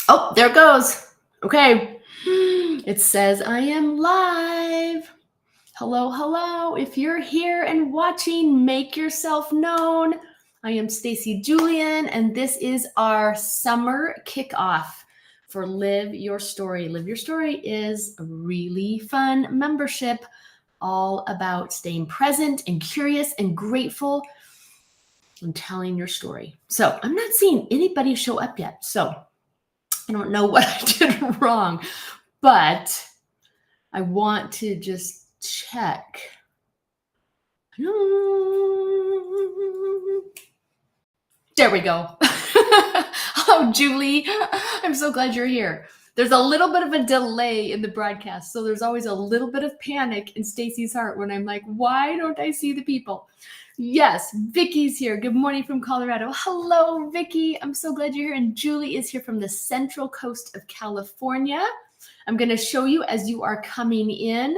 Oh, there it goes. Okay. It says I am live. Hello, hello. If you're here and watching, make yourself known. I am Stacy Julian, and this is our summer kickoff for Live Your Story. Live Your Story is a really fun membership all about staying present and curious and grateful and telling your story. So I'm not seeing anybody show up yet. So I don't know what I did wrong, but I want to just check. There we go. Hello, Julie. I'm so glad you're here. There's a little bit of a delay in the broadcast, so there's always a little bit of panic in Stacy's heart when I'm like, why don't I see the people? Yes, Vicky's here. Good morning from Colorado. Hello, Vicky. I'm so glad you're here. And Julie is here from the central coast of California. I'm going to show you as you are coming in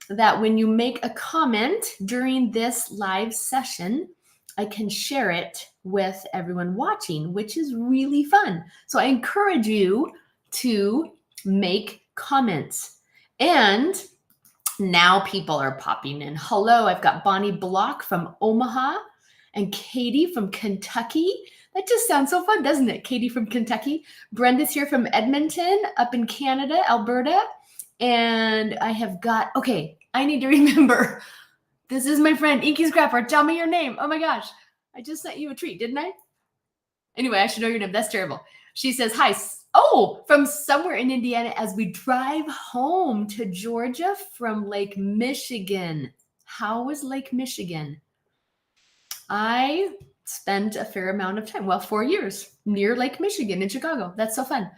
that when you make a comment during this live session, I can share it with everyone watching, which is really fun. So I encourage you to make comments. And now people are popping in. Hello, I've got Bonnie Block from Omaha and Katie from Kentucky. That just sounds so fun, doesn't it? Katie from Kentucky. Brenda's here from Edmonton, up in Canada, Alberta. And I have got, okay, I need to remember. This is my friend, Inky Scrapper. Tell me your name. Oh my gosh. I just sent you a treat, didn't I? Anyway, I should know your name. That's terrible. She says, hi. Oh, from somewhere in Indiana as we drive home to Georgia from Lake Michigan. How was Lake Michigan? I spent a fair amount of time, 4 years near Lake Michigan in Chicago. That's so fun.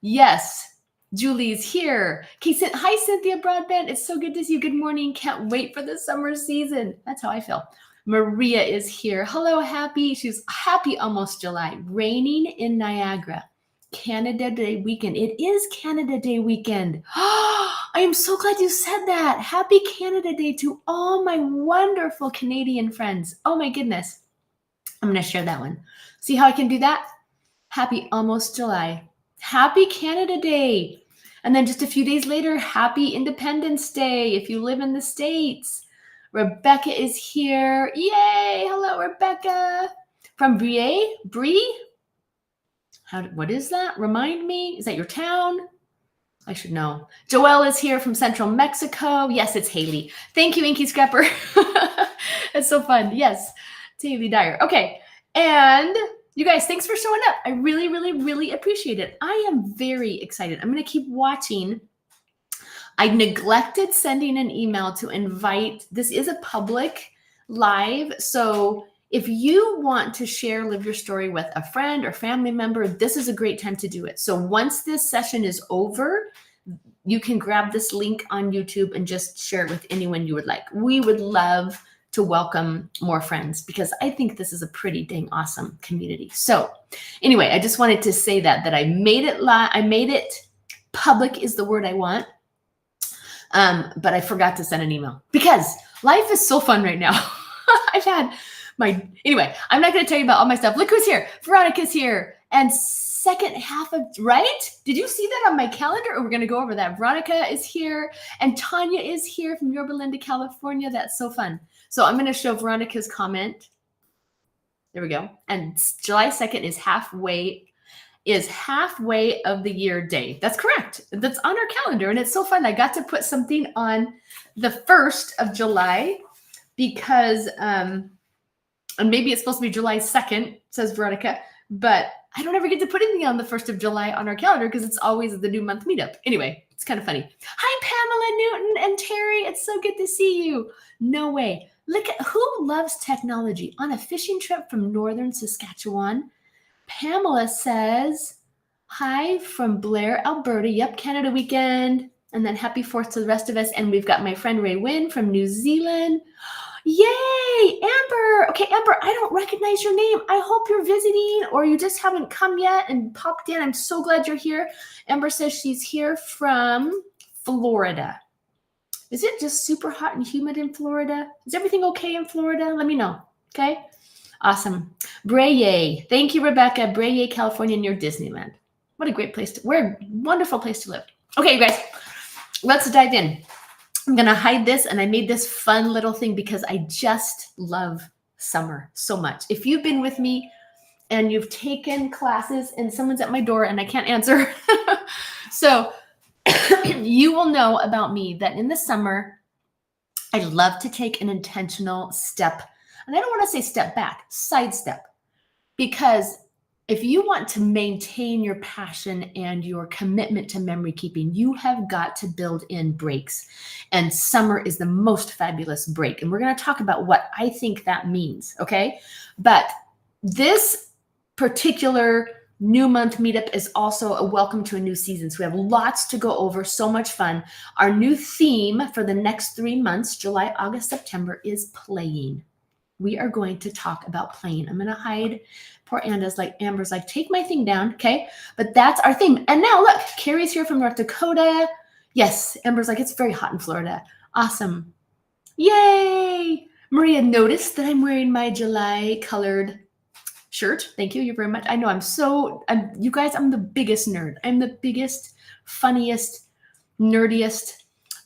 Yes, Julie's here. Okay, hi, Cynthia Broadbent. It's so good to see you. Good morning. Can't wait for the summer season. That's how I feel. Maria is here. Hello, happy. She's happy almost July. Raining in Niagara. Canada Day weekend. It is Canada Day weekend. I am so glad you said that. Happy Canada Day to all my wonderful Canadian friends. Oh my goodness. I'm going to share that one. See how I can do that? Happy almost July. Happy Canada Day. And then just a few days later, happy Independence Day if you live in the States. Rebecca is here. Yay! Hello, Rebecca. From Brie? What is that? Remind me. Is that your town? I should know. Joelle is here from Central Mexico. Yes, it's Haley. Thank you, Inky Scrapper. It's so fun. Yes, it's Haley Dyer. Okay. And you guys, thanks for showing up. I really, really, really appreciate it. I am very excited. I'm going to keep watching. I neglected sending an email to invite. This is a public live. So if you want to share Live Your Story with a friend or family member, this is a great time to do it. So once this session is over, you can grab this link on YouTube and just share it with anyone you would like. We would love to welcome more friends because I think this is a pretty dang awesome community. So anyway, I just wanted to say that I made it live. I made it public is the word I want. But I forgot to send an email because life is so fun right now. I've had anyway, I'm not going to tell you about all my stuff. Look who's here. Veronica's here. And second half of, right? Did you see that on my calendar? Or we're going to go over that. Veronica is here and Tanya is here from Yorba Linda, California. That's so fun. So I'm going to show Veronica's comment. There we go. And July 2nd is halfway of the year day. That's correct. That's on our calendar. And it's so fun. I got to put something on the 1st of July because, and maybe it's supposed to be July 2nd, says Veronica, but I don't ever get to put anything on the 1st of July on our calendar because it's always the new month meetup. Anyway, it's kind of funny. Hi, Pamela Newton and Terry. It's so good to see you. No way. Look at who loves technology on a fishing trip from northern Saskatchewan. Pamela says, hi from Blair, Alberta. Yep, Canada weekend. And then happy 4th to the rest of us. And we've got my friend Ray Wynn from New Zealand. Yay, Amber. Okay, Amber, I don't recognize your name. I hope you're visiting or you just haven't come yet and popped in. I'm so glad you're here. Amber says she's here from Florida. Is it just super hot and humid in Florida? Is everything okay in Florida? Let me know, okay? Awesome. Brea. Thank you, Rebecca. Brea, California, near Disneyland. What a great place we're a wonderful place to live. Okay, you guys, let's dive in. I'm going to hide this, and I made this fun little thing because I just love summer so much. If you've been with me and you've taken classes and someone's at my door and I can't answer, so you will know about me that in the summer, I love to take an intentional step. And I don't want to say step back, sidestep. Because if you want to maintain your passion and your commitment to memory keeping, you have got to build in breaks. And summer is the most fabulous break. And we're going to talk about what I think that means, okay? But this particular new month meetup is also a welcome to a new season. So we have lots to go over, so much fun. Our new theme for the next 3 months, July, August, September, is playing. We are going to talk about playing. I'm going to hide. Poor Amber's like, take my thing down, okay? But that's our theme. And now look, Carrie's here from North Dakota. Yes, Amber's like, it's very hot in Florida. Awesome. Yay! Maria noticed that I'm wearing my July colored shirt. Thank you. You're very much. I know you guys, I'm the biggest nerd. I'm the biggest, funniest, nerdiest.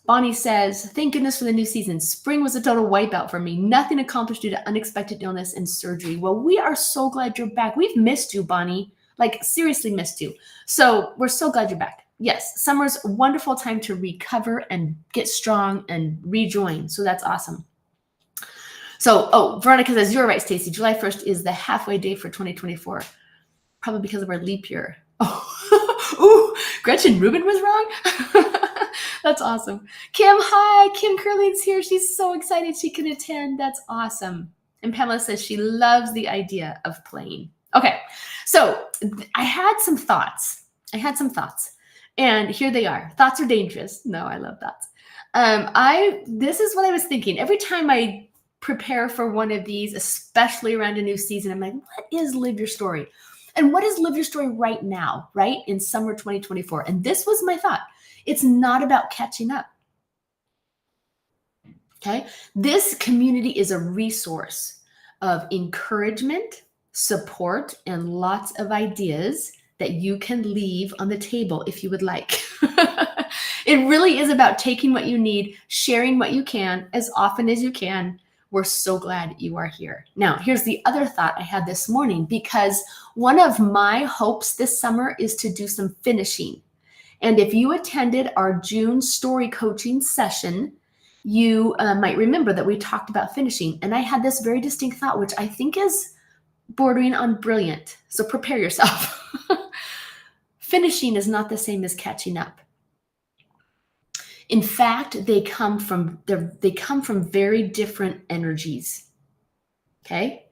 Bonnie says, thank goodness for the new season. Spring was a total wipeout for me. Nothing accomplished due to unexpected illness and surgery. Well, we are so glad you're back. We've missed you, Bonnie. Like, seriously missed you. So we're so glad you're back. Yes, summer's a wonderful time to recover and get strong and rejoin. So that's awesome. So, Veronica says, you're right, Stacy. July 1st is the halfway day for 2024. Probably because of our leap year. Oh, ooh, Gretchen Rubin was wrong? That's awesome. Kim, hi. Kim Curling's here. She's so excited she can attend. That's awesome. And Pamela says she loves the idea of playing. Okay, so I had some thoughts. And here they are. Thoughts are dangerous. No, I love thoughts. This is what I was thinking. Every time I prepare for one of these, especially around a new season, I'm like, what is Live Your Story? And what is Live Your Story right now, right? In summer 2024. And this was my thought. It's not about catching up. Okay? This community is a resource of encouragement, support, and lots of ideas that you can leave on the table if you would like. It really is about taking what you need, sharing what you can as often as you can. We're so glad you are here. Now, here's the other thought I had this morning, because one of my hopes this summer is to do some finishing. And if you attended our June story coaching session, you might remember that we talked about finishing. And I had this very distinct thought, which I think is bordering on brilliant. So prepare yourself. Finishing is not the same as catching up. In fact, they come from very different energies. Okay?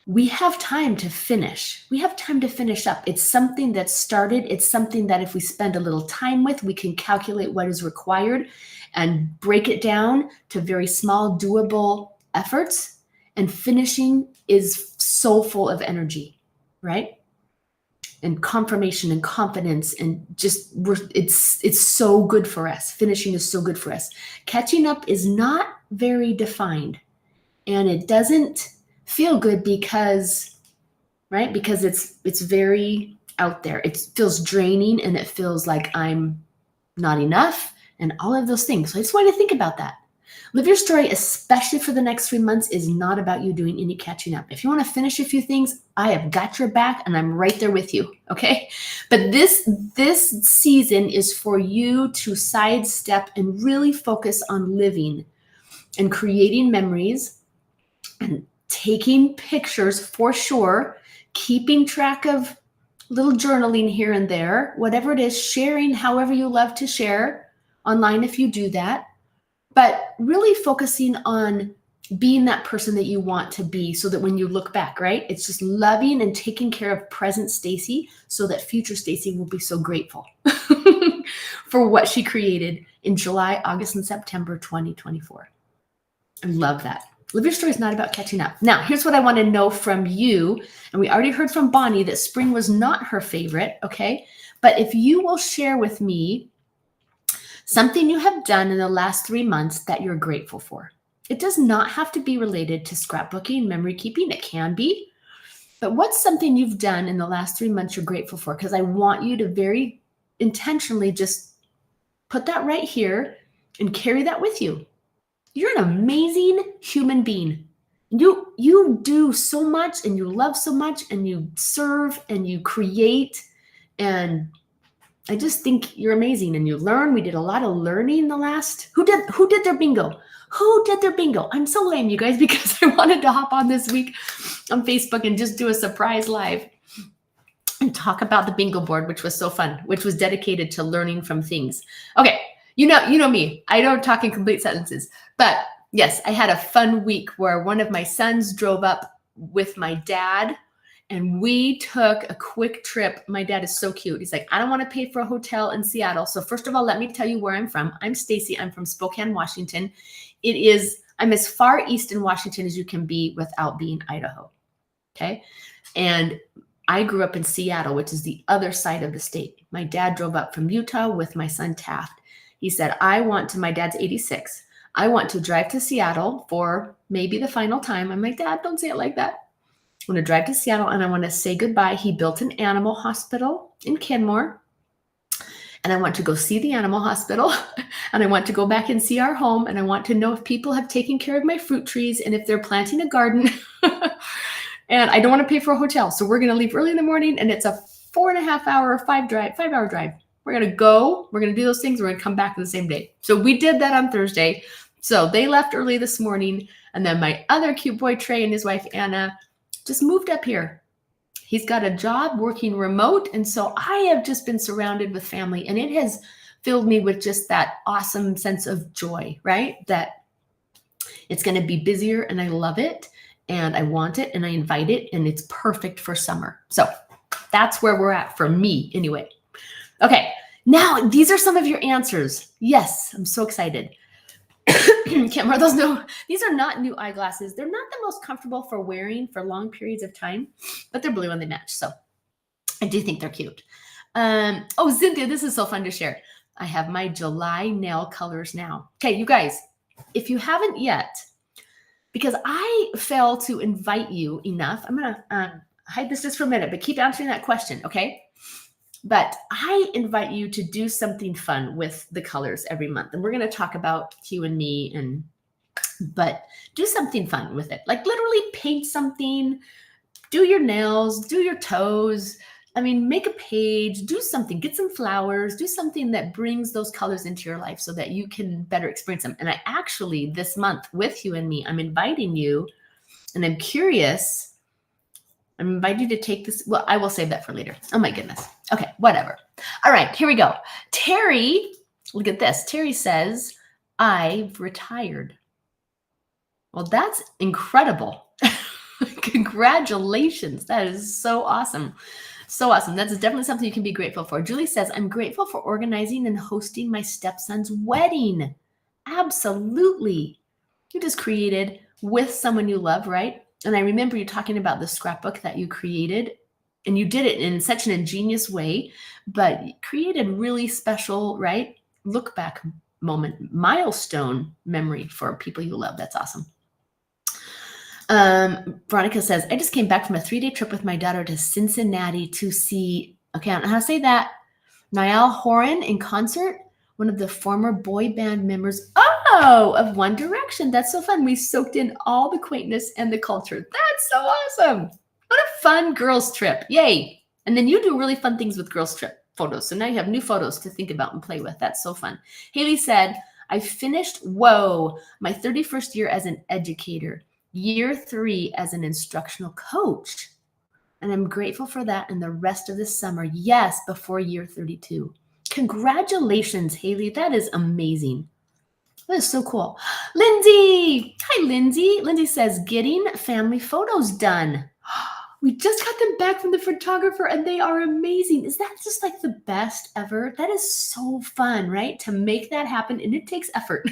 We have time to finish. We have time to finish up. It's something that started. It's something that if we spend a little time with, we can calculate what is required and break it down to very small, doable efforts. And finishing is so full of energy, right? And confirmation and confidence, and just it's so good for us. Finishing is so good for us. Catching up is not very defined, and it doesn't feel good because it's very out there. It feels draining, and it feels like I'm not enough, and all of those things. So I just want you to think about that. Live Your Story, especially for the next 3 months, is not about you doing any catching up. If you want to finish a few things, I have got your back, and I'm right there with you, okay? But this season is for you to sidestep and really focus on living and creating memories and taking pictures for sure, keeping track of little journaling here and there, whatever it is, sharing however you love to share online if you do that. But really focusing on being that person that you want to be, so that when you look back, right, it's just loving and taking care of present Stacy, so that future Stacy will be so grateful for what she created in July, August, and September 2024. I love that. Live Your Story is not about catching up. Now, here's what I want to know from you. And we already heard from Bonnie that spring was not her favorite, okay? But if you will share with me something you have done in the last 3 months that you're grateful for. It does not have to be related to scrapbooking, memory keeping. It can be. But what's something you've done in the last 3 months you're grateful for? Because I want you to very intentionally just put that right here and carry that with you. You're an amazing human being. You do so much, and you love so much, and you serve and you create, and I just think you're amazing, and you learn. We did a lot of learning the last. Who did their bingo? Who did their bingo? I'm so lame, you guys, because I wanted to hop on this week on Facebook and just do a surprise live and talk about the bingo board, which was so fun, which was dedicated to learning from things. Okay, you know me. I don't talk in complete sentences, but yes, I had a fun week where one of my sons drove up with my dad, and we took a quick trip. My dad is so cute. He's like, I don't want to pay for a hotel in Seattle. So first of all, let me tell you where I'm from. I'm Stacy. I'm from Spokane, Washington. I'm as far east in Washington as you can be without being Idaho. Okay. And I grew up in Seattle, which is the other side of the state. My dad drove up from Utah with my son Taft. He said, my dad's 86. I want to drive to Seattle for maybe the final time. I'm like, Dad, don't say it like that. I want to drive to Seattle and I want to say goodbye. He built an animal hospital in Kenmore, and I want to go see the animal hospital, and I want to go back and see our home, and I want to know if people have taken care of my fruit trees and if they're planting a garden. And I don't want to pay for a hotel. So we're going to leave early in the morning, and it's a 4.5 hour, 5-hour drive. We're going to go, we're going to do those things. We're going to come back the same day. So we did that on Thursday. So they left early this morning. And then my other cute boy, Trey, and his wife, Anna, just moved up here. He's got a job working remote. And so I have just been surrounded with family, and it has filled me with just that awesome sense of joy, right? That it's going to be busier, and I love it, and I want it, and I invite it, and it's perfect for summer. So that's where we're at for me anyway. Okay, now these are some of your answers. Yes, I'm so excited. Can't wear those. No, these are not new eyeglasses. They're not the most comfortable for wearing for long periods of time, but they're blue and they match. So I do think they're cute. Oh, Cynthia, this is so fun to share. I have my July nail colors now. Okay, you guys, if you haven't yet, because I fail to invite you enough, I'm going to hide this just for a minute, but keep answering that question, okay? But I invite you to do something fun with the colors every month. And we're going to talk about you and me, but do something fun with it. Like literally paint something, do your nails, do your toes. I mean, make a page, do something, get some flowers, do something that brings those colors into your life so that you can better experience them. And I actually, this month with you and me, I'm inviting you, and I'm curious. I'm inviting you to take this. Well, I will save that for later. Oh my goodness. Okay, whatever. All right, here we go. Terry, look at this. Terry says, I've retired. Well, that's incredible. Congratulations. That is so awesome. So awesome. That's definitely something you can be grateful for. Julie says, I'm grateful for organizing and hosting my stepson's wedding. Absolutely. You just created with someone you love, right? And I remember you talking about the scrapbook that you created, and you did it in such an ingenious way, but created really special, right? Look back moment, milestone memory for people you love. That's awesome. Veronica says, I just came back from a 3-day trip with my daughter to Cincinnati to see, okay, I don't know how to say that, Niall Horan in concert, one of the former boy band members of One Direction. That's so fun. We soaked in all the quaintness and the culture. That's so awesome. What a fun girls trip. Yay. And then you do really fun things with girls trip photos. So now you have new photos to think about and play with. That's so fun. Haley said, I finished, my 31st year as an educator, year 3 as an instructional coach. And I'm grateful for that and the rest of this summer. Yes, before year 32. Congratulations, Haley. That is amazing. That is so cool. Lindsay. Hi, Lindsay. Lindsay says, getting family photos done. We just got them back from the photographer and they are amazing. Is that just like the best ever? That is so fun, right? To make that happen, and it takes effort.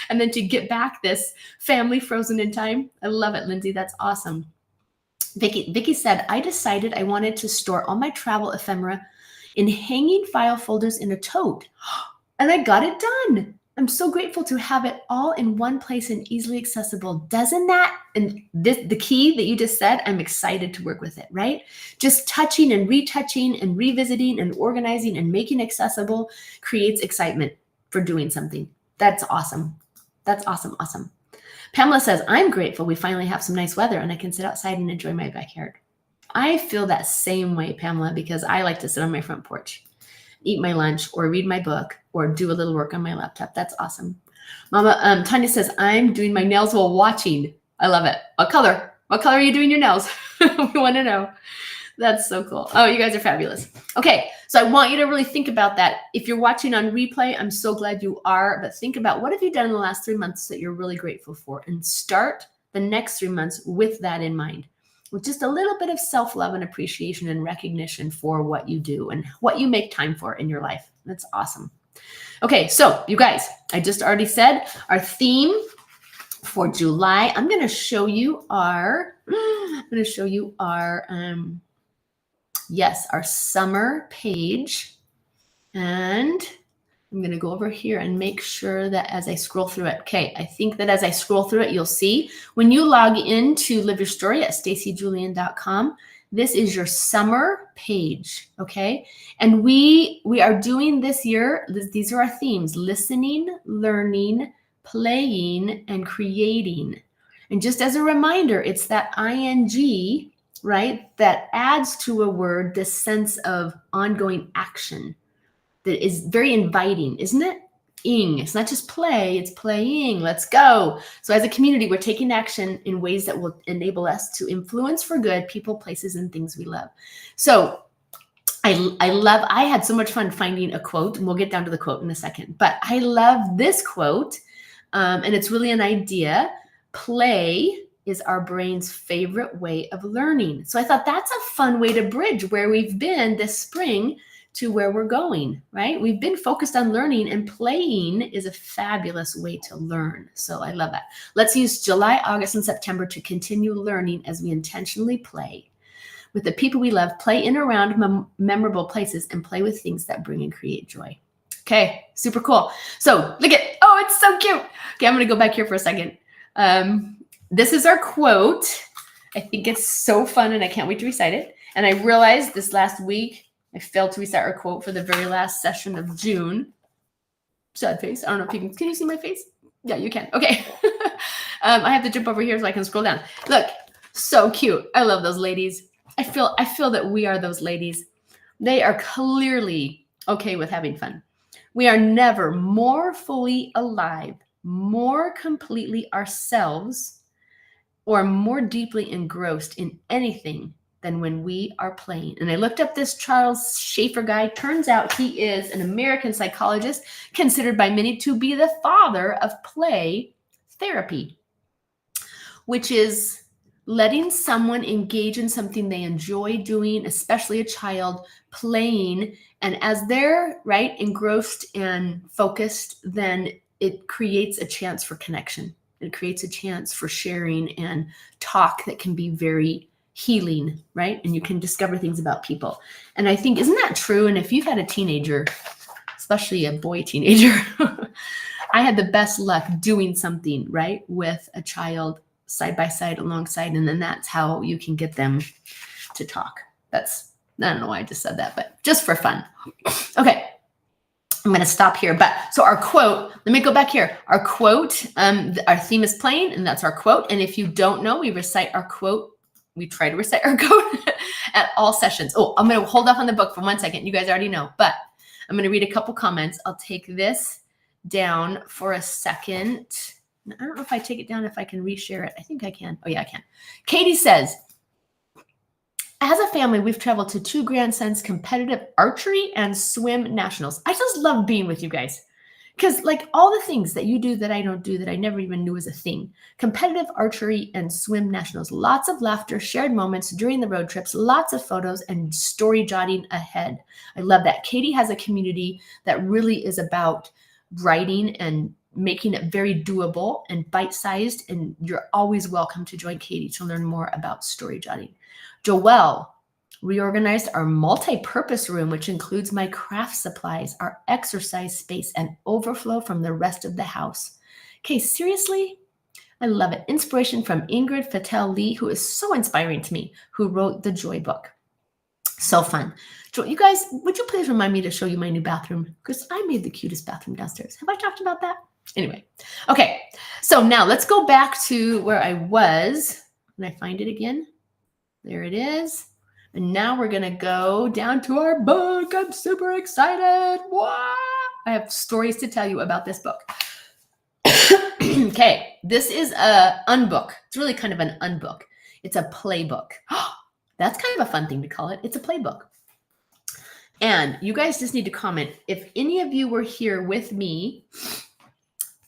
And then to get back this family frozen in time. I love it, Lindsay. That's awesome. Vicky said, I decided I wanted to store all my travel ephemera in hanging file folders in a tote. And I got it done. I'm so grateful to have it all in one place and easily accessible. Doesn't that, and this, the key that you just said, I'm excited to work with it, right? Just touching and retouching and revisiting and organizing and making accessible creates excitement for doing something. That's awesome. That's awesome, awesome. Pamela says, I'm grateful we finally have some nice weather and I can sit outside and enjoy my backyard. I feel that same way, Pamela, because I like to sit on my front porch, eat my lunch, or read my book, or do a little work on my laptop. That's awesome. Mama, Tanya says, I'm doing my nails while watching. I love it. What color? What color are you doing your nails? We want to know. That's so cool. Oh, you guys are fabulous. Okay, so I want you to really think about that. If you're watching on replay, I'm so glad you are, but think about what have you done in the last 3 months that you're really grateful for, and start the next 3 months with that in mind, with just a little bit of self-love and appreciation and recognition for what you do and what you make time for in your life. That's awesome. Okay, so you guys, I just already said our theme for July. I'm going to show you our, yes, our summer page. And I'm going to go over here and make sure that as I scroll through it, okay, I think that as I scroll through it, you'll see when you log into Live Your Story at stacyjulian.com, this is your summer page, okay? And we are doing this year, these are our themes: listening, learning, playing, and creating. And just as a reminder, it's that ing, right, that adds to a word this sense of ongoing action that is very inviting, isn't it? It's not just play, it's playing. Let's go. So as a community, we're taking action in ways that will enable us to influence for good people, places, and things we love. So I had so much fun finding a quote, and we'll get down to the quote in a second, but I love this quote, and it's really an idea. Play is our brain's favorite way of learning. So I thought that's a fun way to bridge where we've been this spring to where we're going, right? We've been focused on learning, and playing is a fabulous way to learn. So I love that. Let's use July, August, and September to continue learning as we intentionally play with the people we love, play in around memorable places, and play with things that bring and create joy. Okay, super cool. So look at, oh, it's so cute. Okay, I'm gonna go back here for a second. This is our quote. I think it's so fun and I can't wait to recite it. And I realized this last week, I failed to recite our quote for the very last session of June. Sad face. I don't know if you can you see my face? Yeah, you can. Okay. I have to jump over here so I can scroll down. Look, so cute. I love those ladies. I feel that we are those ladies. They are clearly okay with having fun. We are never more fully alive, more completely ourselves, or more deeply engrossed in anything than when we are playing. And I looked up this Charles Schaefer guy. Turns out he is an American psychologist considered by many to be the father of play therapy, which is letting someone engage in something they enjoy doing, especially a child, playing. And as they're engrossed and focused, then it creates a chance for connection. It creates a chance for sharing and talk that can be very healing, right? And you can discover things about people. And I think, isn't that true? And if you've had a teenager, especially a boy teenager, I had the best luck doing something, right, with a child side by side, alongside, and then that's how you can get them to talk. I don't know why I just said that, but just for fun. Okay. I'm going to stop here. But so our quote, let me go back here. Our quote, our theme is playing, and that's our quote. And if you don't know, we recite our quote. We try to recite our quote at all sessions. Oh, I'm going to hold off on the book for 1 second. You guys already know, but I'm going to read a couple comments. I'll take this down for a second. I don't know if I take it down, if I can reshare it. I think I can. Oh yeah, I can. Katie says, as a family, we've traveled to 2 grandsons' competitive archery and swim nationals. I just love being with you guys because all the things that you do that I don't do, that I never even knew was a thing. Competitive archery and swim nationals. Lots of laughter, shared moments during the road trips, lots of photos, and story jotting ahead. I love that. Katie has a community that really is about writing and making it very doable and bite-sized, and you're always welcome to join Katie to learn more about story jotting. Joelle, reorganized our multi-purpose room, which includes my craft supplies, our exercise space, and overflow from the rest of the house. Okay, seriously? I love it. Inspiration from Ingrid Fattel Lee, who is so inspiring to me, who wrote the Joy Book. So fun. You guys, would you please remind me to show you my new bathroom? Because I made the cutest bathroom downstairs. Have I talked about that? Anyway, okay. So now let's go back to where I was. Can I find it again? There it is. And now we're going to go down to our book. I'm super excited. Wow. I have stories to tell you about this book. Okay, this is a unbook. It's really kind of an unbook. It's a playbook. That's kind of a fun thing to call it. It's a playbook. And you guys just need to comment. If any of you were here with me,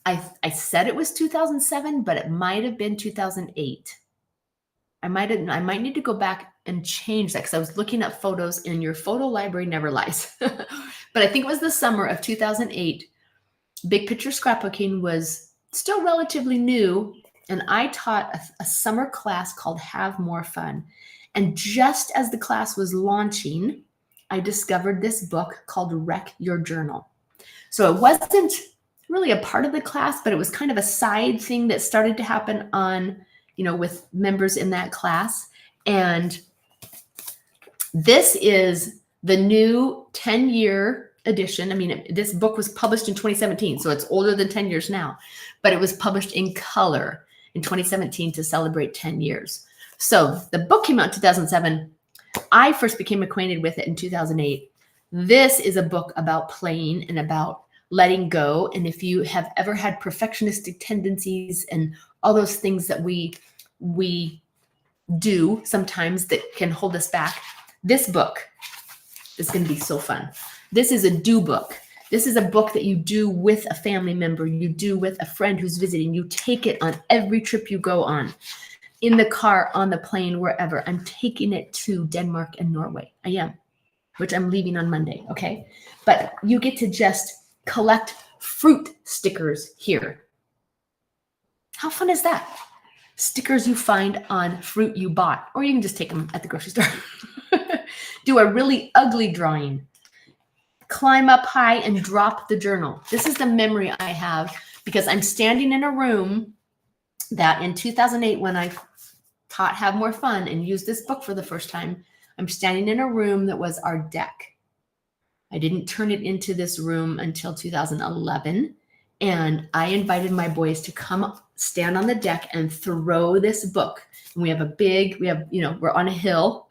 I said it was 2007, but it might have been 2008. I might need to go back and change that because I was looking at photos and your photo library never lies. But I think it was the summer of 2008. Big Picture Scrapbooking was still relatively new. And I taught a summer class called Have More Fun. And just as the class was launching, I discovered this book called Wreck Your Journal. So it wasn't really a part of the class, but it was kind of a side thing that started to happen on, with members in that class. And this is the new 10-year edition. I mean, this book was published in 2017, so it's older than 10 years now, but it was published in color in 2017 to celebrate 10 years. So the book came out in 2007. I first became acquainted with it in 2008. This is a book about playing and about letting go. And if you have ever had perfectionistic tendencies and all those things that we do sometimes that can hold us back, this book is going to be so fun. This is a do book. This is a book that you do with a family member. You do with a friend who's visiting. You take it on every trip you go on. In the car, on the plane, wherever. I'm taking it to Denmark and Norway. I am, which I'm leaving on Monday, okay? But you get to just collect fruit stickers here. How fun is that? Stickers you find on fruit you bought, or you can just take them at the grocery store. Do a really ugly drawing. Climb up high and drop the journal. This is the memory I have because I'm standing in a room that in 2008, when I taught Have More Fun and used this book for the first time, I'm standing in a room that was our deck. I didn't turn it into this room until 2011. And I invited my boys to come stand on the deck and throw this book. And we're on a hill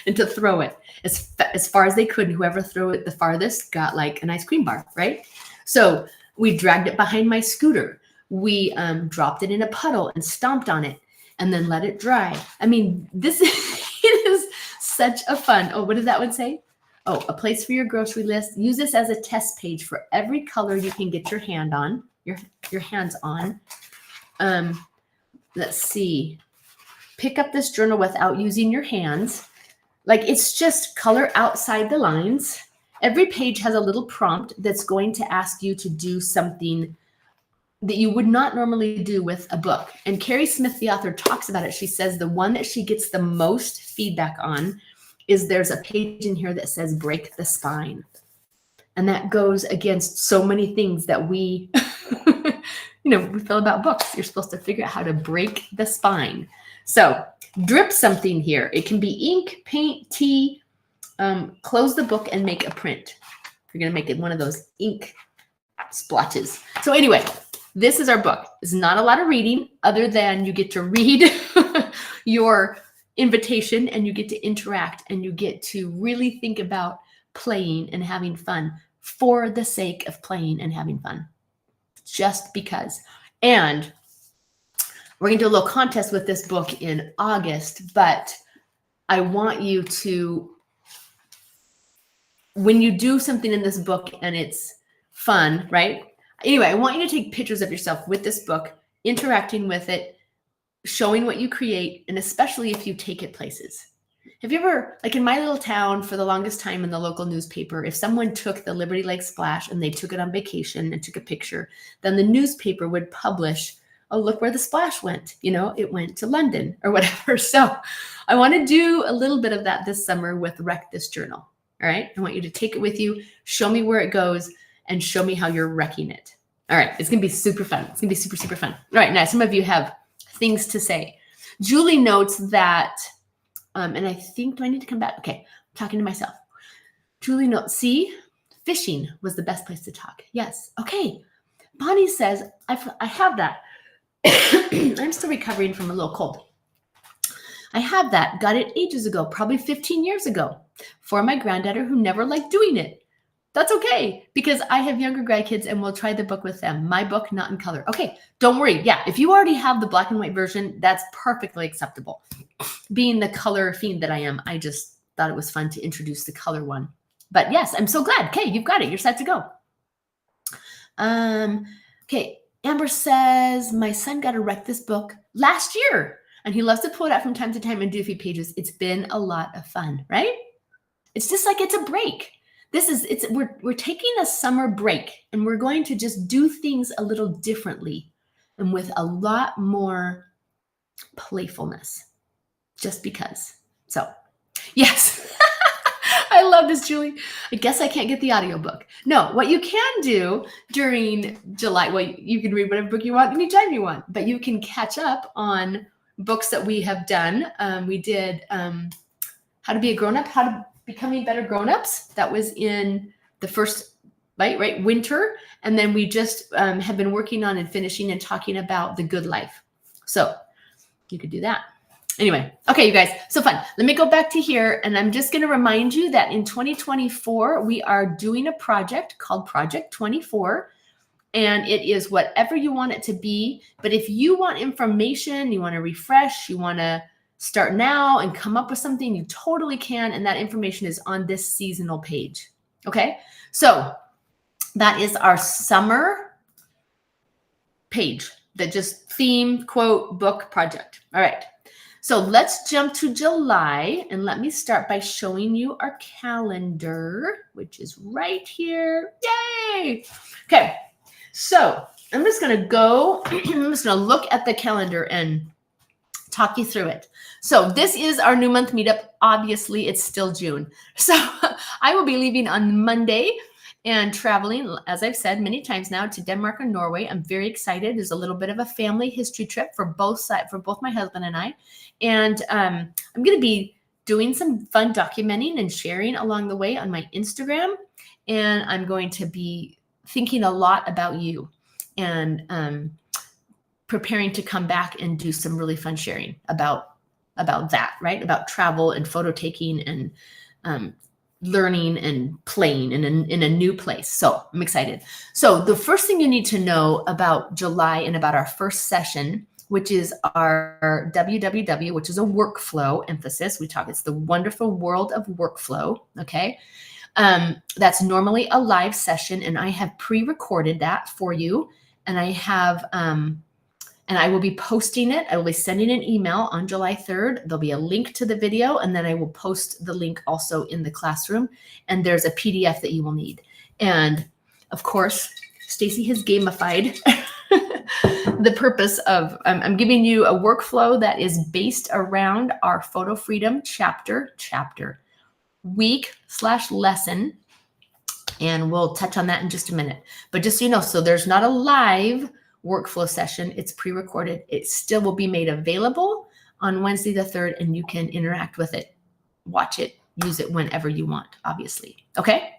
and to throw it as far as they could. And whoever threw it the farthest got like an ice cream bar, right? So we dragged it behind my scooter. We dropped it in a puddle and stomped on it and then let it dry. I mean, it is such a fun. Oh, what did that one say? Oh, a place for your grocery list. Use this as a test page for every color you can get your hand on, your hands on. Let's see. Pick up this journal without using your hands. Like it's just color outside the lines. Every page has a little prompt that's going to ask you to do something that you would not normally do with a book. And Carrie Smith, the author, talks about it. She says the one that she gets the most feedback on is there's a page in here that says break the spine. And that goes against so many things that we, we feel about books. You're supposed to figure out how to break the spine. So drip something here. It can be ink, paint, tea. Close the book and make a print. You're going to make it one of those ink splotches. So anyway, this is our book. It's not a lot of reading other than you get to read your invitation and you get to interact and you get to really think about playing and having fun for the sake of playing and having fun. Just because. And we're going to do a little contest with this book in August, but I want you to, when you do something in this book and it's fun, right? Anyway, I want you to take pictures of yourself with this book, interacting with it, showing what you create, and especially if you take it places. Have you ever, like in my little town, for the longest time in the local newspaper, if someone took the Liberty Lake Splash and they took it on vacation and took a picture, then the newspaper would publish oh, look where the splash went. It went to London or whatever. So I want to do a little bit of that this summer with Wreck This Journal. All right. I want you to take it with you, show me where it goes, and show me how you're wrecking it. All right. It's going to be super fun. It's going to be super, super fun. All right. Now, some of you have things to say. Julie notes that, and I think, do I need to come back? Okay. I'm talking to myself. Julie notes, see, fishing was the best place to talk. Yes. Okay. Bonnie says, I have that. I'm still recovering from a little cold. I have that. Got it ages ago, probably 15 years ago, for my granddaughter who never liked doing it. That's okay, because I have younger grandkids and we'll try the book with them. My book, not in color. Okay, don't worry. Yeah, if you already have the black and white version, that's perfectly acceptable. Being the color fiend that I am, I just thought it was fun to introduce the color one. But yes, I'm so glad. Okay, you've got it. You're set to go. Okay, Amber says, my son got to wreck this book last year, and he loves to pull it out from time to time and do a few pages. It's been a lot of fun, right? It's just like it's a break. We're taking a summer break, and we're going to just do things a little differently and with a lot more playfulness, just because. So, yes. I love this, Julie. I guess I can't get the audiobook. No, what you can do during July, well, you can read whatever book you want anytime you want, but you can catch up on books that we have done. We did How to Be a Grown-Up, How to Becoming Better Grown-Ups. That was in the first, right, winter. And then we just have been working on and finishing and talking about The Good Life. So you could do that. Anyway, okay, you guys, so fun. Let me go back to here, and I'm just going to remind you that in 2024, we are doing a project called Project 24, and it is whatever you want it to be. But if you want information, you want to refresh, you want to start now and come up with something, you totally can, and that information is on this seasonal page, okay? So that is our summer page, that just theme, quote, book project. All right. So let's jump to July, and let me start by showing you our calendar, which is right here. Yay! Okay, so I'm just going to go, I'm just going to look at the calendar and talk you through it. So this is our new month meetup. Obviously, it's still June. So I will be leaving on Monday and traveling, as I've said many times now, to Denmark and Norway. I'm very excited. There's a little bit of a family history trip for both my husband and I. And I'm going to be doing some fun documenting and sharing along the way on my Instagram. And I'm going to be thinking a lot about you and preparing to come back and do some really fun sharing about that, right? About travel and photo taking and learning and playing in a new place. So I'm excited. So the first thing you need to know about July and about our first session, which is our WWW, which is a workflow emphasis. It's the wonderful world of workflow. Okay. That's normally a live session, and I have pre-recorded that for you. And I have, and I will be posting it. I will be sending an email on July 3rd. There'll be a link to the video, and then I will post the link also in the classroom. And there's a PDF that you will need. And of course, Stacy has gamified the purpose of, I'm giving you a workflow that is based around our Photo Freedom chapter week/lesson. And we'll touch on that in just a minute. But just so you know, so there's not a live workflow session. It's pre-recorded. It still will be made available on Wednesday the 3rd, and you can interact with it, watch it, use it whenever you want, obviously. Okay.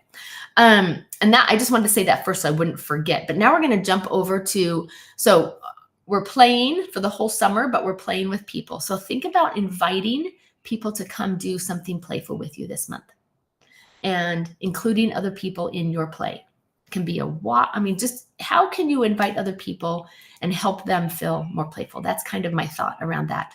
And that, I just wanted to say that first so I wouldn't forget. But now we're going to jump over to, so we're playing for the whole summer, but we're playing with people. So think about inviting people to come do something playful with you this month, and including other people in your play. Can be just how can you invite other people and help them feel more playful? That's kind of my thought around that.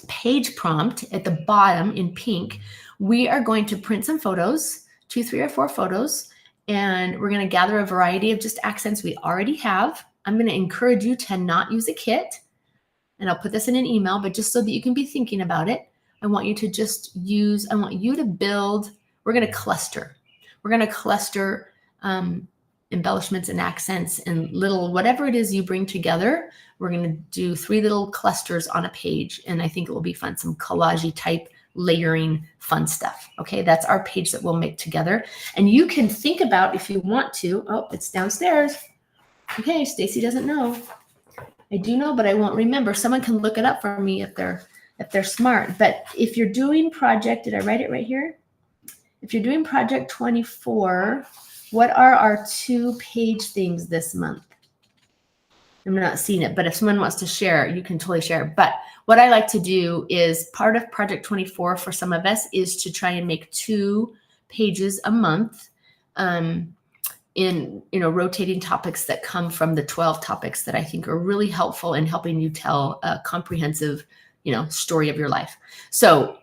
Page prompt at the bottom in pink, we are going to print some photos, 2, 3, or 4 photos, and we're going to gather a variety of just accents we already have. I'm going to encourage you to not use a kit, and I'll put this in an email, but just so that you can be thinking about it, I want you to build, we're going to cluster. We're going to cluster embellishments and accents and little, whatever it is you bring together. We're going to do 3 little clusters on a page. And I think it will be fun. Some collage type layering fun stuff. Okay. That's our page that we'll make together. And you can think about, if you want to, oh, it's downstairs. Okay. Stacy doesn't know. I do know, but I won't remember. Someone can look it up for me if they're smart. But if you're doing project, did I write it right here? If you're doing project 24, what are our 2-page things this month? I'm not seeing it, but if someone wants to share, you can totally share. But what I like to do is part of project 24 for some of us is to try and make 2 pages a month in rotating topics that come from the 12 topics that I think are really helpful in helping you tell a comprehensive story of your life. So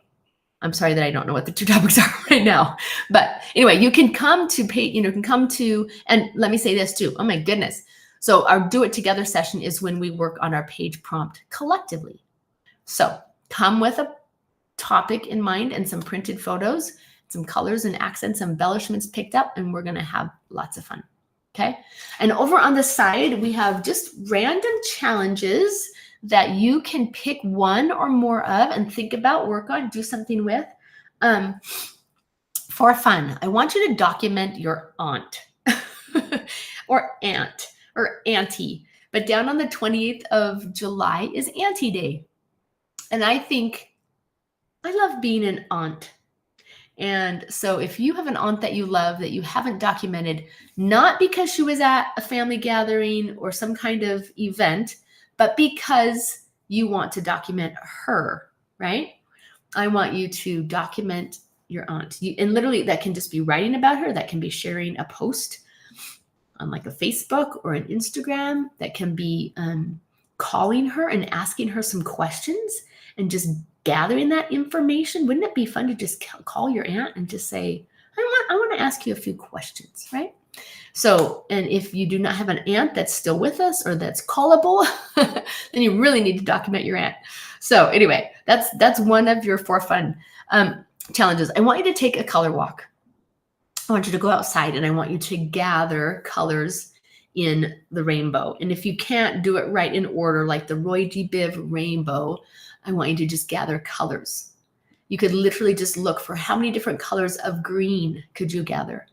I'm sorry that I don't know what the 2 topics are right now, but anyway, you can come to and let me say this too. Oh my goodness. So our do it together session is when we work on our page prompt collectively. So come with a topic in mind and some printed photos, some colors and accents, embellishments picked up, and we're going to have lots of fun. Okay. And over on the side, we have just random challenges that you can pick one or more of and think about, work on, do something with. For fun, I want you to document your aunt or aunt or auntie. But down on the 28th of July is Auntie Day. And I think I love being an aunt. And so if you have an aunt that you love that you haven't documented, not because she was at a family gathering or some kind of event, but because you want to document her, right? I want you to document your aunt. And literally that can just be writing about her. That can be sharing a post on like a Facebook or an Instagram. That can be calling her and asking her some questions and just gathering that information. Wouldn't it be fun to just call your aunt and just say, I want to ask you a few questions, right? So, and if you do not have an aunt that's still with us or that's callable, then you really need to document your aunt. So anyway, that's one of your 4 fun challenges. I want you to take a color walk. I want you to go outside and I want you to gather colors in the rainbow. And if you can't do it right in order, like the Roy G. Biv rainbow, I want you to just gather colors. You could literally just look for how many different colors of green could you gather?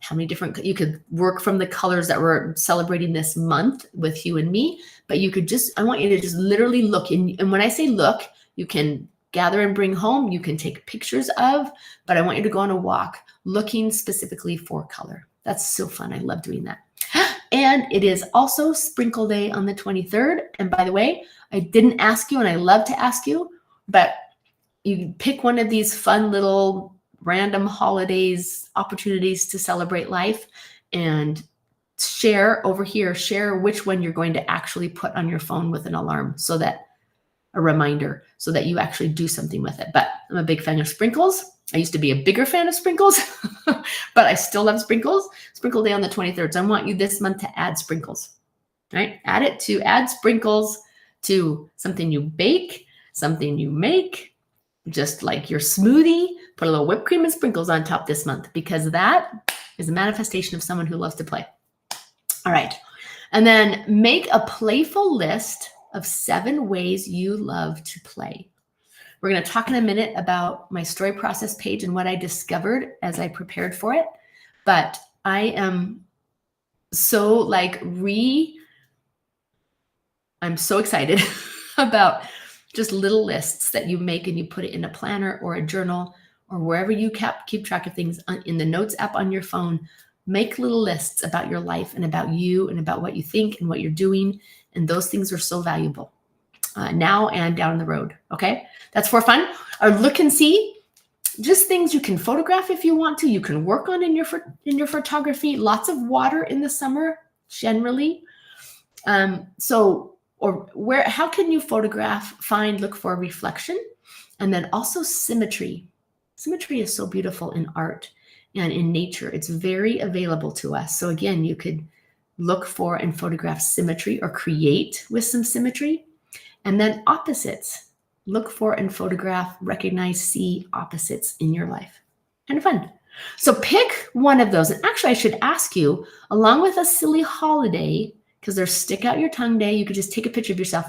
How many different, you could work from the colors that we're celebrating this month with you and me, but you could I want you to just literally look. And when I say look, you can gather and bring home, you can take pictures of, but I want you to go on a walk looking specifically for color. That's so fun. I love doing that. And it is also Sprinkle Day on the 23rd. And by the way, I didn't ask you, and I love to ask you, but you pick one of these fun little random holidays, opportunities to celebrate life, and share over here, share which one you're going to actually put on your phone with an alarm, so that a reminder, so that you actually do something with it. But I'm a big fan of sprinkles. I used to be a bigger fan of sprinkles, but I still love sprinkles. Sprinkle Day on the 23rd. So I want you this month to add sprinkles, right? Add sprinkles to something you bake, something you make, just like your smoothie. Put a little whipped cream and sprinkles on top this month, because that is a manifestation of someone who loves to play. All right. And then make a playful list of 7 ways you love to play. We're going to talk in a minute about my story process page and what I discovered as I prepared for it. But I am so I'm so excited about just little lists that you make and you put it in a planner or a journal or wherever you keep track of things in the notes app on your phone. Make little lists about your life and about you and about what you think and what you're doing. And those things are so valuable now and down the road. Okay, that's for fun. Or look and see, just things you can photograph if you want to. You can work on in your photography. Lots of water in the summer generally. How can you photograph, look for reflection, and then also symmetry. Symmetry is so beautiful in art and in nature. It's very available to us. So again, you could look for and photograph symmetry or create with some symmetry. And then opposites. Look for and photograph, recognize, see opposites in your life. Kind of fun. So pick one of those. And actually, I should ask you, along with a silly holiday, because there's stick out your tongue day, you could just take a picture of yourself.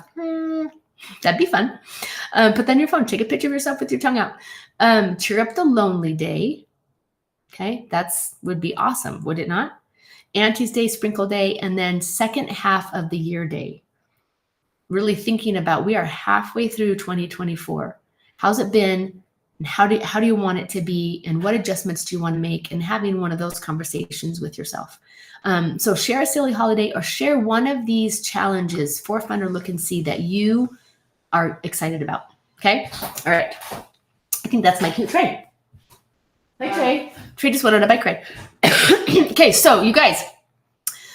That'd be fun. Put that on your phone. Take a picture of yourself with your tongue out. Cheer up the lonely day. Okay, would be awesome, would it not? Auntie's Day, Sprinkle Day, and then second half of the year day. Really thinking about, we are halfway through 2024. How's it been? And how do you want it to be? And what adjustments do you want to make? And having one of those conversations with yourself. So share a silly holiday or share one of these challenges for Fun or Look and See that you are excited about. Okay. All right. I think that's my cute Trey. Hi, Trey. Trey just went on a bike ride. Okay. So you guys,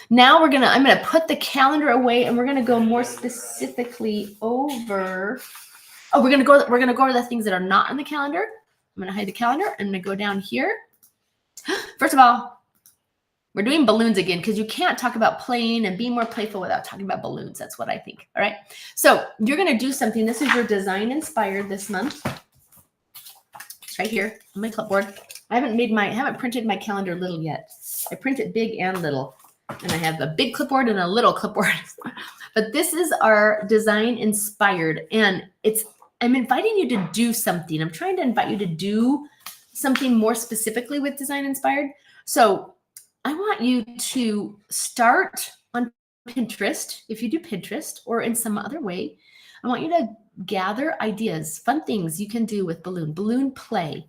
now I'm going to put the calendar away and we're going to go more specifically over. Oh, we're going to go over the things that are not on the calendar. I'm going to hide the calendar. I'm going to go down here. First of all, we're doing balloons again because you can't talk about playing and being more playful without talking about balloons. That's what I think. All right. So you're going to do something. This is your design inspired this month. It's right here on my clipboard. I haven't printed my calendar little yet. I print it big and little. And I have a big clipboard and a little clipboard. But this is our design inspired. And I'm inviting you to do something. I'm trying to invite you to do something more specifically with design inspired. So I want you to start on Pinterest, if you do Pinterest or in some other way. I want you to gather ideas, fun things you can do with balloon play,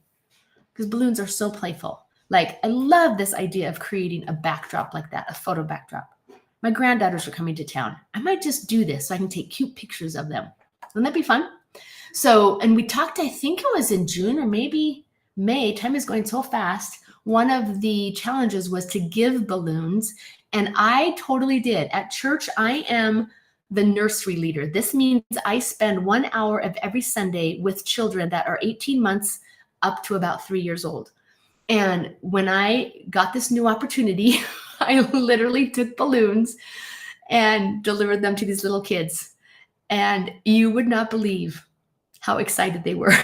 because balloons are so playful. Like, I love this idea of creating a backdrop like that, a photo backdrop. My granddaughters are coming to town. I might just do this so I can take cute pictures of them. Wouldn't that be fun? So, and we talked, I think it was in June or maybe May, time is going so fast. One of the challenges was to give balloons, and I totally did. At church, I am the nursery leader. This means I spend 1 hour of every Sunday with children that are 18 months up to about 3 years old. And when I got this new opportunity, I literally took balloons and delivered them to these little kids. And you would not believe how excited they were.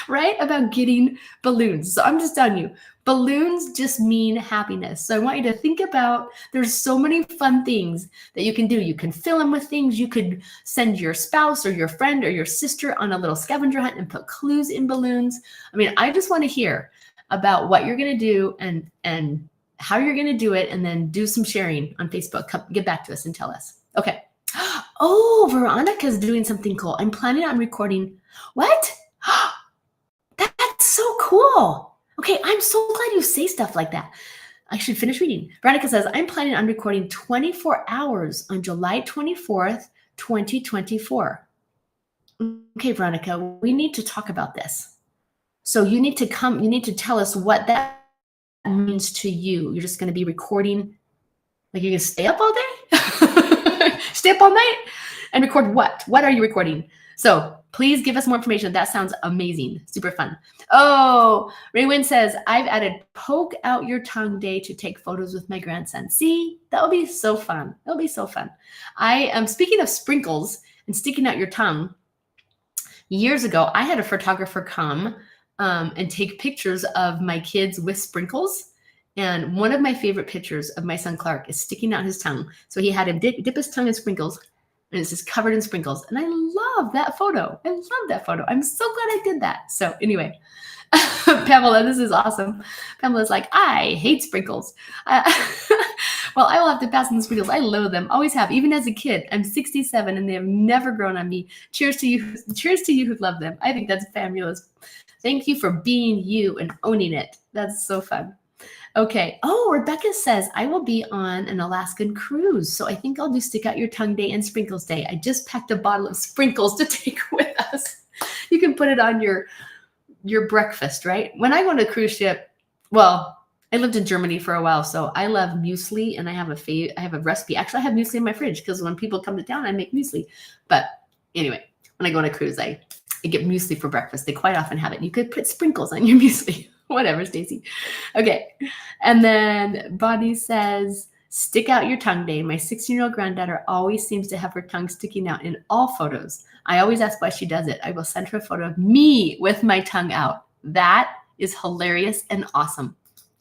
Right? About getting balloons. So I'm just telling you, balloons just mean happiness. So I want you to think about, there's so many fun things that you can do. You can fill them with things. You could send your spouse or your friend or your sister on a little scavenger hunt and put clues in balloons. I mean, I just want to hear about what you're going to do and how you're going to do it, and then do some sharing on Facebook. Get back to us and tell us. Okay. Oh, Veronica's doing something cool. I'm planning on recording. What? That's so cool. Okay, I'm so glad you say stuff like that. I should finish reading. Veronica says, I'm planning on recording 24 hours on July 24th, 2024. Okay, Veronica, we need to talk about this. So you need to tell us what that means to you. You're just going to be recording, like you're going to stay up all day? Stay up all night? And record what? What are you recording? So please give us more information. That sounds amazing. Super fun. Oh, Raywin says, I've added poke out your tongue day to take photos with my grandson. See, that will be so fun. That'll be so fun. I am speaking of sprinkles and sticking out your tongue. Years ago, I had a photographer come and take pictures of my kids with sprinkles. And one of my favorite pictures of my son Clark is sticking out his tongue. So he had him dip his tongue in sprinkles, and it's just covered in sprinkles. And I love that photo. I love that photo. I'm so glad I did that. So anyway, Pamela, this is awesome. Pamela's like, I hate sprinkles. Well, I will have to pass on the sprinkles. I loathe them. Always have. Even as a kid. I'm 67 and they have never grown on me. Cheers to you. Cheers to you who love them. I think that's fabulous. Thank you for being you and owning it. That's so fun. Okay. Oh, Rebecca says, I will be on an Alaskan cruise. So I think I'll do stick out your tongue day and sprinkles day. I just packed a bottle of sprinkles to take with us. You can put it on your breakfast, right? When I go on a cruise ship, well, I lived in Germany for a while, so I love muesli, and I have a recipe. Actually, I have muesli in my fridge because when people come to town, I make muesli. But anyway, when I go on a cruise, I get muesli for breakfast. They quite often have it. You could put sprinkles on your muesli. Whatever, Stacy. Okay. And then Bonnie says, stick out your tongue day. My 16-year-old granddaughter always seems to have her tongue sticking out in all photos. I always ask why she does it. I will send her a photo of me with my tongue out. That is hilarious and awesome.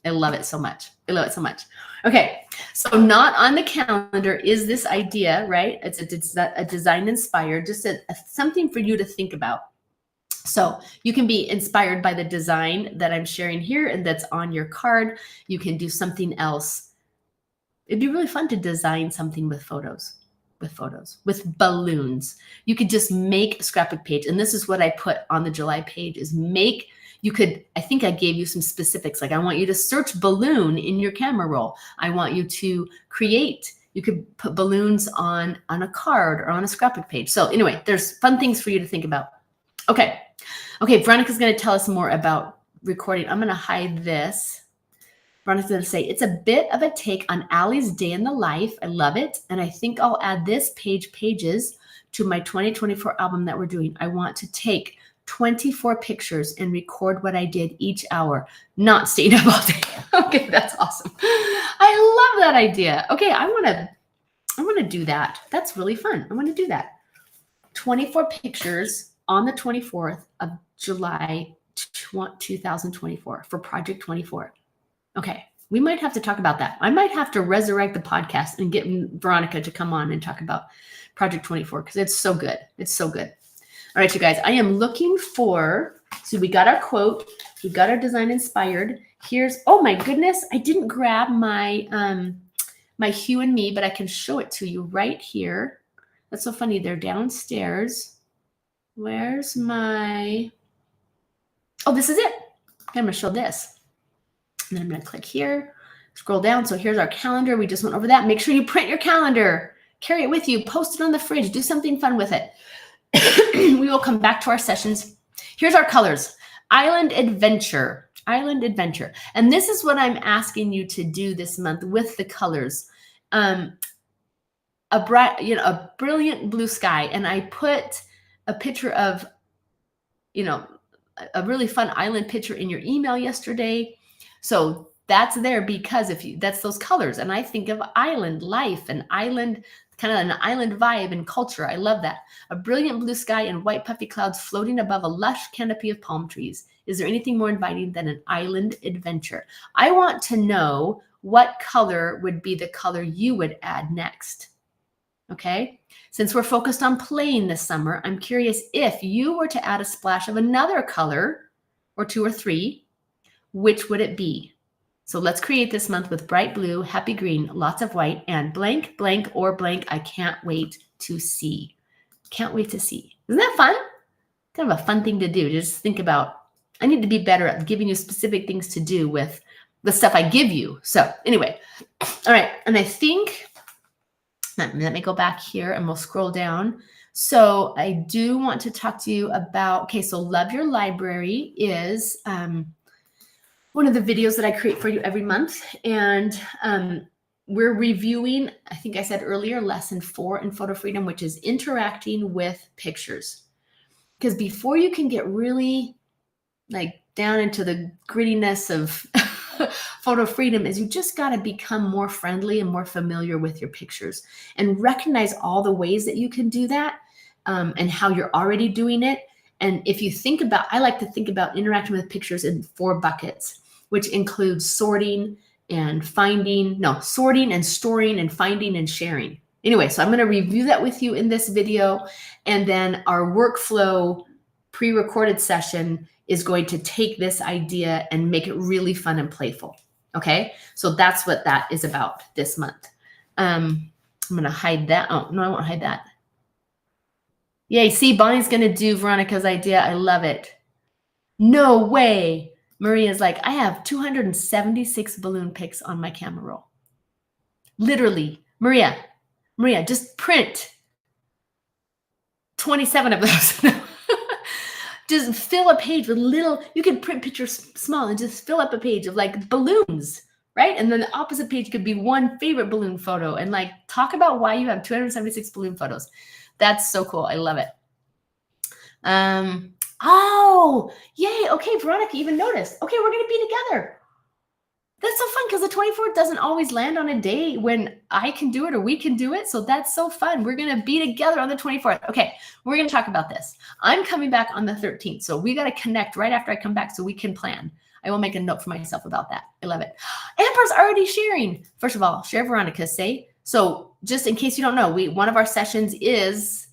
I love it so much. I love it so much. Okay, so not on the calendar is this idea, right? It's a design inspired, just something for you to think about. So you can be inspired by the design that I'm sharing here and that's on your card. You can do something else. It'd be really fun to design something with photos, with balloons. You could just make a scrapbook page. And this is what I put on the July page is I think I gave you some specifics. Like I want you to search balloon in your camera roll. I want you to you could put balloons on a card or on a scrapbook page. So anyway, there's fun things for you to think about. Okay, Veronica's gonna tell us more about recording. I'm gonna hide this. Veronica's gonna say, it's a bit of a take on Allie's day in the life. I love it. And I think I'll add this pages to my 2024 album that we're doing. I want to take 24 pictures and record what I did each hour, not staying up all day. Okay, that's awesome. I love that idea. Okay, I want to do that. That's really fun. I want to do that. 24 pictures on the 24th of July 2024 for Project 24. Okay, we might have to talk about that. I might have to resurrect the podcast and get Veronica to come on and talk about Project 24 because it's so good. It's so good. All right, you guys, I am looking so we got our quote, we got our design inspired. Oh my goodness, I didn't grab my my Hue and Me, but I can show it to you right here. That's so funny, they're downstairs. Where's this is it. Okay, I'm gonna show this. And then I'm gonna click here, scroll down. So here's our calendar. We just went over that. Make sure you print your calendar, carry it with you, post it on the fridge, do something fun with it. We will come back to our sessions. Here's our colors. Island Adventure. And this is what I'm asking you to do this month with the colors. A brilliant blue sky. And I put a picture of, a really fun island picture in your email yesterday. So that's there because that's those colors. And I think of island life and island, kind of an island vibe and culture. I love that. A brilliant blue sky and white puffy clouds floating above a lush canopy of palm trees. Is there anything more inviting than an island adventure? I want to know what color would be the color you would add next. Okay. Since we're focused on playing this summer, I'm curious if you were to add a splash of another color or two or three, which would it be? So let's create this month with bright blue, happy green, lots of white, and blank, blank, or blank. I can't wait to see. Can't wait to see. Isn't that fun? Kind of a fun thing to do. Just think about, I need to be better at giving you specific things to do with the stuff I give you. So anyway, all right. And I think, let me go back here and we'll scroll down. So I do want to talk to you about, so Love Your Library is one of the videos that I create for you every month. And we're reviewing, I think I said earlier, lesson 4 in Photo Freedom, which is interacting with pictures. Because before you can get really down into the grittiness of Photo Freedom is you just got to become more friendly and more familiar with your pictures and recognize all the ways that you can do that and how you're already doing it. And if you think about, I like to think about interacting with pictures in 4 buckets, which includes sorting and sorting and storing and finding and sharing. Anyway, so I'm going to review that with you in this video. And then our workflow pre-recorded session is going to take this idea and make it really fun and playful. Okay, so that's what that is about this month. I'm going to hide that. Oh, no, I won't hide that. Yay, see, Bonnie's going to do Veronica's idea. I love it. No way. Maria's like, I have 276 balloon pics on my camera roll. Literally, Maria, just print 27 of those. Just fill a page with you can print pictures small and just fill up a page of balloons, right? And then the opposite page could be one favorite balloon photo and talk about why you have 276 balloon photos. That's so cool. I love it. Oh, yay. Okay, Veronica even noticed. Okay, we're going to be together. That's so fun because the 24th doesn't always land on a day when I can do it or we can do it. So that's so fun. We're going to be together on the 24th. Okay, we're going to talk about this. I'm coming back on the 13th. So we got to connect right after I come back so we can plan. I will make a note for myself about that. I love it. Amber's already sharing. First of all, share Veronica, say. So just in case you don't know, one of our sessions is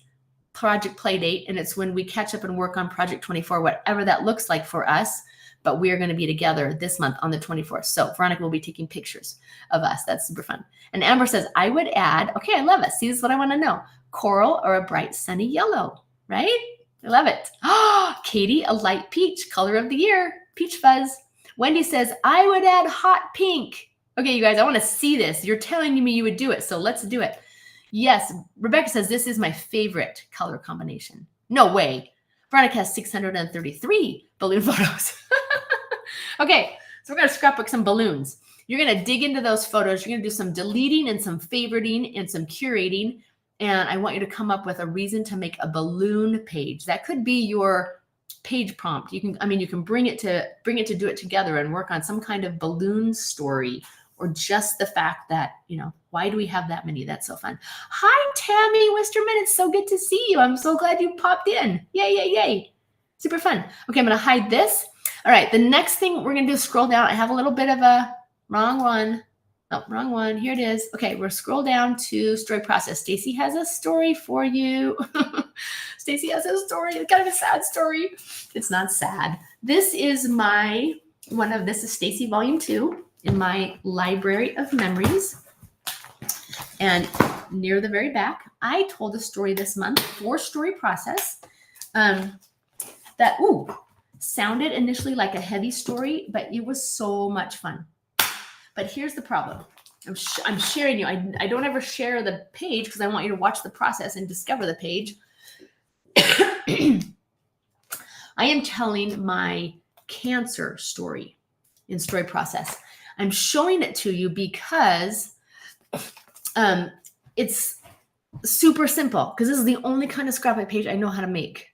Project Playdate, and it's when we catch up and work on Project 24, whatever that looks like for us. But we're going to be together this month on the 24th. So Veronica will be taking pictures of us. That's super fun. And Amber says, I would add, okay, I love it. See, this is what I want to know. Coral or a bright sunny yellow, right? I love it. Oh, Katie, a light peach, color of the year, peach fuzz. Wendy says, I would add hot pink. Okay, you guys, I want to see this. You're telling me you would do it. So let's do it. Yes, Rebecca says, this is my favorite color combination. No way. Veronica has 633 balloon photos. Okay, so we're going to scrapbook some balloons. You're going to dig into those photos. You're going to do some deleting and some favoriting and some curating. And I want you to come up with a reason to make a balloon page. That could be your page prompt. You can bring it to do it together and work on some kind of balloon story, or just the fact that, why do we have that many? That's so fun. Hi, Tammy Wisterman. It's so good to see you. I'm so glad you popped in. Yay, yay, yay. Super fun. Okay, I'm going to hide this. All right, the next thing we're going to do is scroll down. I have a little bit of a wrong one. Oh, wrong one. Here it is. Okay, we'll scroll down to story process. Stacy has a story for you. Stacy has a story. It's kind of a sad story. It's not sad. This is this is Stacy Volume 2 in my library of memories. And near the very back, I told a story this month for story process that sounded initially like a heavy story, but it was so much fun. But here's the problem. I'm sharing you. I don't ever share the page because I want you to watch the process and discover the page. I am telling my cancer story in story process. I'm showing it to you because it's super simple, because this is the only kind of scrapbook page I know how to make.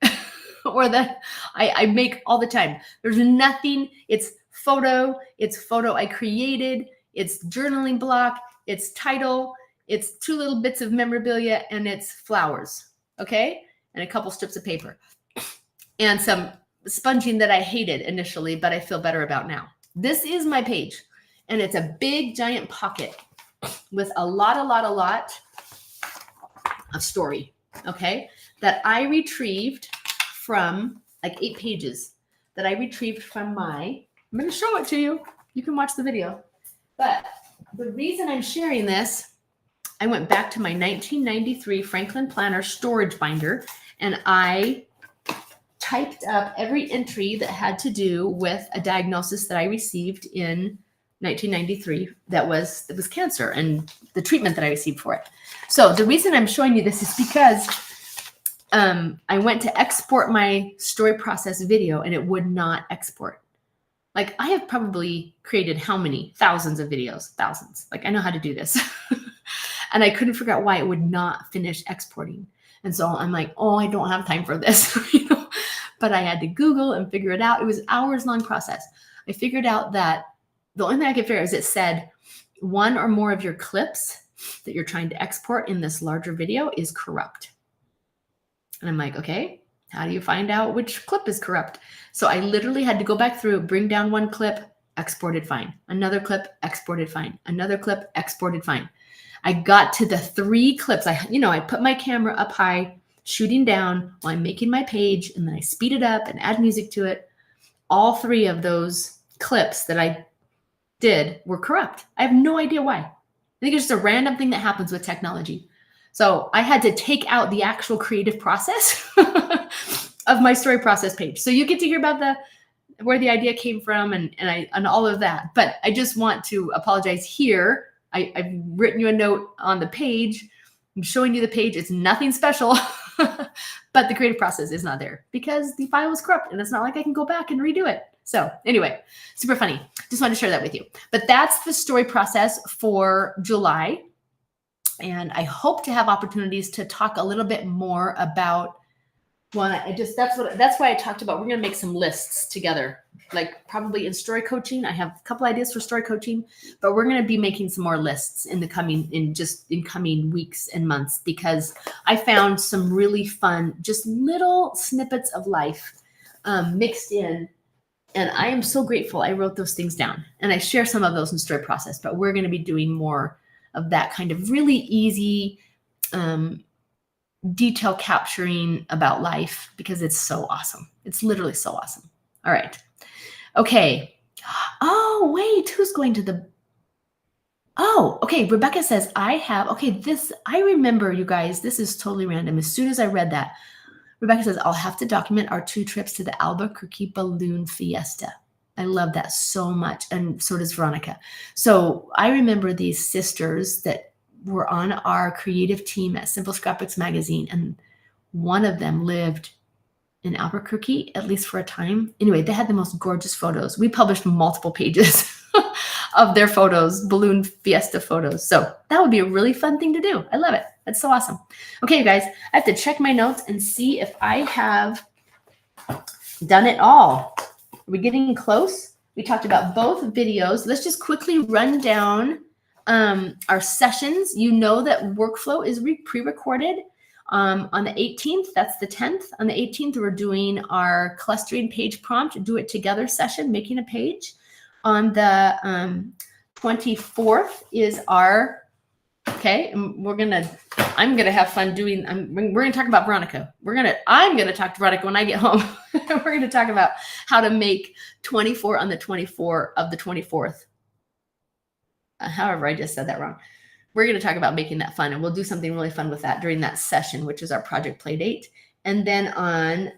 Or that I make all the time. There's nothing, it's photo I created, it's journaling block, it's title, it's 2 little bits of memorabilia, and it's flowers, okay? And a couple strips of paper. And some sponging that I hated initially, but I feel better about now. This is my page, and it's a big giant pocket with a lot of story, okay? That I retrieved from like 8 pages that I retrieved from I'm going to show it to you. You can watch the video. But the reason I'm sharing this, I went back to my 1993 Franklin Planner storage binder, and I typed up every entry that had to do with a diagnosis that I received in 1993 that was cancer, and the treatment that I received for it. So the reason I'm showing you this is because I went to export my story process video and it would not export. Like, I have probably created how many? Thousands of videos, thousands. Like, I know how to do this. And I couldn't figure out why it would not finish exporting. And so I'm like, oh, I don't have time for this. But I had to Google and figure it out. It was an hours-long process. I figured out that the only thing I could figure out is it said 1 or more of your clips that you're trying to export in this larger video is corrupt. And I'm like, okay, how do you find out which clip is corrupt? So I literally had to go back through, bring down 1 clip, exported fine. Another clip, exported fine. Another clip, exported fine. I got to the 3 clips. I put my camera up high, shooting down while I'm making my page, and then I speed it up and add music to it. All 3 of those clips that I did were corrupt. I have no idea why. I think it's just a random thing that happens with technology. So I had to take out the actual creative process of my story process page. So you get to hear about where the idea came from and all of that. But I just want to apologize here. I've written you a note on the page. I'm showing you the page. It's nothing special, but the creative process is not there because the file was corrupt, and it's not like I can go back and redo it. So anyway, super funny. Just wanted to share that with you. But that's the story process for July. And I hope to have opportunities to talk a little bit more about Well, that's why I talked about, we're going to make some lists together, like probably in story coaching. I have a couple ideas for story coaching, but we're going to be making some more lists in coming weeks and months, because I found some really fun, just little snippets of life mixed in. And I am so grateful I wrote those things down, and I share some of those in story process, but we're going to be doing more of that kind of really easy, detail capturing about life, because it's so awesome. It's literally so awesome. All right. Okay. Oh, wait, who's going to the, oh, okay. Rebecca says, I remember, you guys, this is totally random. As soon as I read that, Rebecca says, I'll have to document our 2 trips to the Albuquerque Balloon Fiesta. I love that so much. And so does Veronica. So I remember these sisters that were on our creative team at Simple Scrapbooks Magazine, and one of them lived in Albuquerque, at least for a time. Anyway, they had the most gorgeous photos. We published multiple pages of their photos, balloon fiesta photos. So that would be a really fun thing to do. I love it. That's so awesome. Okay, you guys, I have to check my notes and see if I have done it all. Are we getting close? We talked about both videos. Let's just quickly run down our sessions. You know that workflow is pre-recorded on the 18th. That's the 10th. On the 18th, we're doing our clustering page prompt, do it together session, making a page. On the 24th is our, okay, I'm gonna have fun doing, we're gonna talk about Veronica. I'm gonna talk to Veronica when I get home. We're gonna talk about how to make 24 on the 24 of the 24th. However, I just said that wrong. We're going to talk about making that fun, and we'll do something really fun with that during that session, which is our project play date. And then on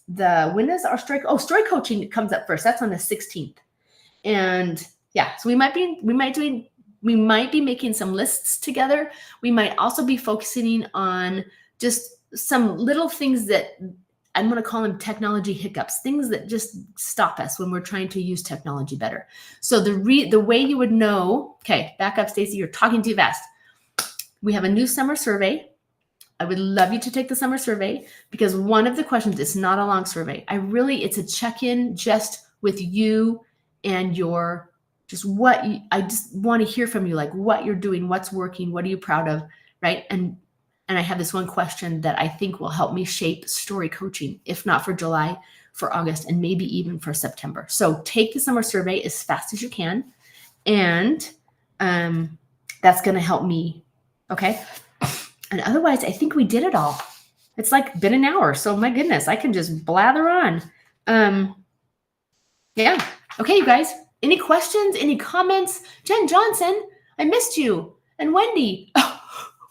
when is our story coaching comes up first. That's on the 16th. And yeah, so we might be making some lists together. We might also be focusing on just some little things that I'm going to call them technology hiccups, things that just stop us when we're trying to use technology better. So the way you would know, okay, back up, Stacy, you're talking too fast. We have a new summer survey. I would love you to take the summer survey, because one of the questions, it's not a long survey. It's a check-in just with you and I just want to hear from you, like what you're doing, what's working, what are you proud of, right? And I have this one question that I think will help me shape story coaching, if not for July, for August, and maybe even for September. So take the summer survey as fast as you can. And that's going to help me. Okay. And otherwise, I think we did it all. It's like been an hour. So my goodness, I can just blather on. Yeah. Okay, you guys, any questions, any comments? Jen Johnson, I missed you. And Wendy.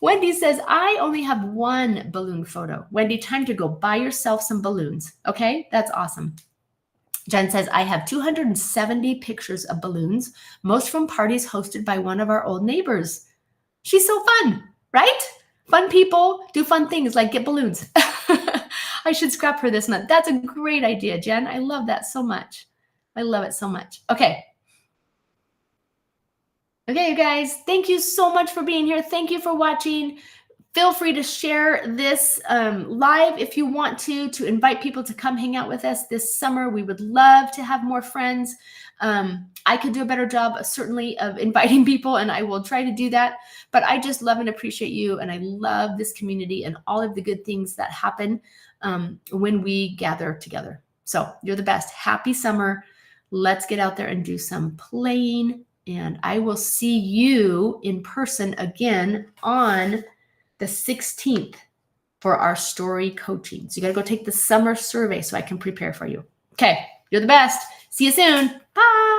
Wendy says, I only have 1 balloon photo. Wendy, time to go buy yourself some balloons. Okay, that's awesome. Jen says, I have 270 pictures of balloons, most from parties hosted by one of our old neighbors. She's so fun, right? Fun people do fun things like get balloons. I should scrap her this month. That's a great idea, Jen. I love that so much. I love it so much. Okay. Okay, you guys, thank you so much for being here. Thank you for watching. Feel free to share this live if you want to invite people to come hang out with us this summer. We would love to have more friends. I could do a better job, certainly, of inviting people, and I will try to do that. But I just love and appreciate you, and I love this community and all of the good things that happen when we gather together. So you're the best. Happy summer. Let's get out there and do some playing. And I will see you in person again on the 16th for our story coaching. So you got to go take the summer survey so I can prepare for you. Okay, you're the best. See you soon. Bye.